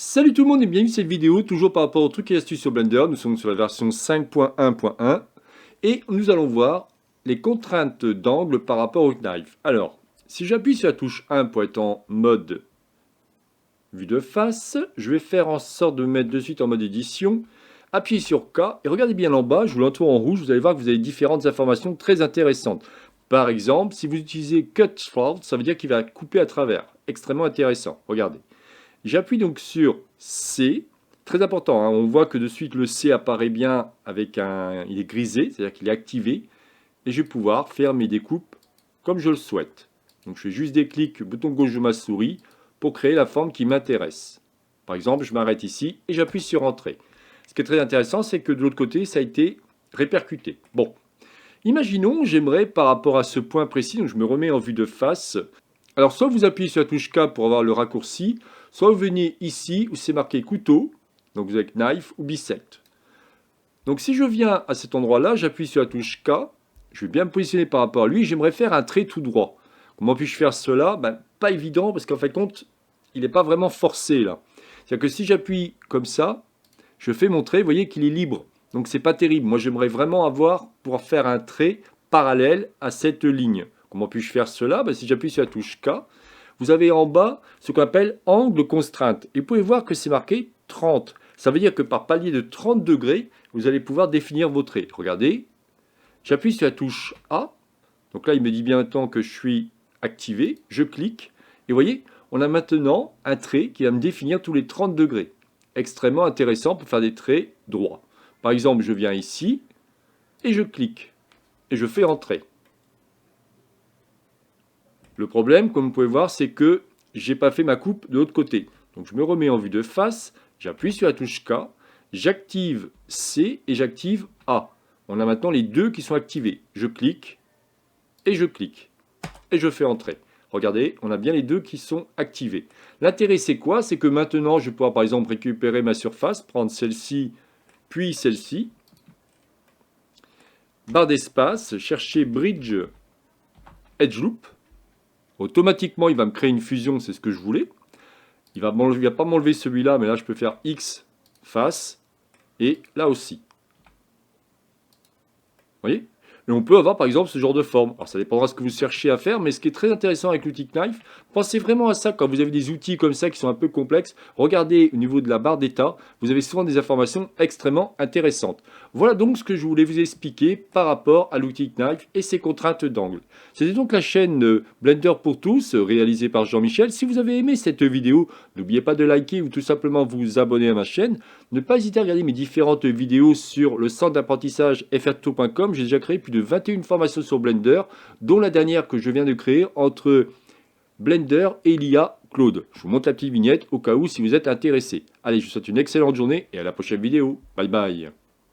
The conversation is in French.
Salut tout le monde et bienvenue dans cette vidéo, toujours par rapport aux trucs et astuces sur Blender. Nous sommes sur la version 5.1.1 et nous allons voir les contraintes d'angle par rapport au knife. Alors, si j'appuie sur la touche 1 pour être en mode vue de face, je vais faire en sorte de me mettre de suite en mode édition, appuyez sur K et regardez bien en bas, je vous l'entoure en rouge, vous allez voir que vous avez différentes informations très intéressantes. Par exemple, si vous utilisez Cut Through, ça veut dire qu'il va couper à travers. Extrêmement intéressant, regardez. J'appuie donc sur C, très important, hein, on voit que de suite le C apparaît bien avec il est grisé, c'est-à-dire qu'il est activé, et je vais pouvoir faire mes découpes comme je le souhaite. Donc je fais juste des clics, bouton gauche de ma souris, pour créer la forme qui m'intéresse. Par exemple, je m'arrête ici et j'appuie sur Entrée. Ce qui est très intéressant, c'est que de l'autre côté, ça a été répercuté. Bon, imaginons, j'aimerais par rapport à ce point précis, donc je me remets en vue de face. Alors soit vous appuyez sur la touche K pour avoir le raccourci, soit vous venez ici où c'est marqué couteau, donc vous avez knife ou bisect. Donc si je viens à cet endroit-là, j'appuie sur la touche K, je vais bien me positionner par rapport à lui, j'aimerais faire un trait tout droit. Comment puis-je faire cela? Pas évident parce qu'en fait compte, il n'est pas vraiment forcé là. C'est-à-dire que si j'appuie comme ça, je fais mon trait, vous voyez qu'il est libre. Donc c'est pas terrible. Moi j'aimerais vraiment pouvoir faire un trait parallèle à cette ligne. Comment puis-je faire cela? Si j'appuie sur la touche K, vous avez en bas ce qu'on appelle angle contrainte. Et vous pouvez voir que c'est marqué 30. Ça veut dire que par palier de 30 degrés, vous allez pouvoir définir vos traits. Regardez, j'appuie sur la touche A. Donc là, il me dit bien maintenant que je suis activé. Je clique. Et vous voyez, on a maintenant un trait qui va me définir tous les 30 degrés. Extrêmement intéressant pour faire des traits droits. Par exemple, je viens ici et je clique. Et je fais entrer. Le problème, comme vous pouvez voir, c'est que je n'ai pas fait ma coupe de l'autre côté. Donc je me remets en vue de face, j'appuie sur la touche K, j'active C et j'active A. On a maintenant les deux qui sont activés. Je clique et je fais entrer. Regardez, on a bien les deux qui sont activés. L'intérêt c'est quoi? C'est que maintenant je vais pouvoir par exemple récupérer ma surface, prendre celle-ci, puis celle-ci. Barre d'espace, chercher Bridge Edge Loop. Automatiquement, il va me créer une fusion, c'est ce que je voulais. Il va pas m'enlever celui-là, mais là, je peux faire X face et là aussi. Vous voyez? Et on peut avoir par exemple ce genre de forme. Alors ça dépendra de ce que vous cherchez à faire, mais ce qui est très intéressant avec l'outil Knife, pensez vraiment à ça quand vous avez des outils comme ça qui sont un peu complexes. Regardez au niveau de la barre d'état, vous avez souvent des informations extrêmement intéressantes. Voilà donc ce que je voulais vous expliquer par rapport à l'outil Knife et ses contraintes d'angle. C'était donc la chaîne Blender pour tous, réalisée par Jean-Michel. Si vous avez aimé cette vidéo, n'oubliez pas de liker ou tout simplement vous abonner à ma chaîne. Ne pas hésiter à regarder mes différentes vidéos sur le centre d'apprentissage frtuto.com. J'ai déjà créé plus de 21 formations sur Blender, dont la dernière que je viens de créer entre Blender et l'IA Claude. Je vous montre la petite vignette au cas où si vous êtes intéressé. Allez, je vous souhaite une excellente journée et à la prochaine vidéo. Bye bye.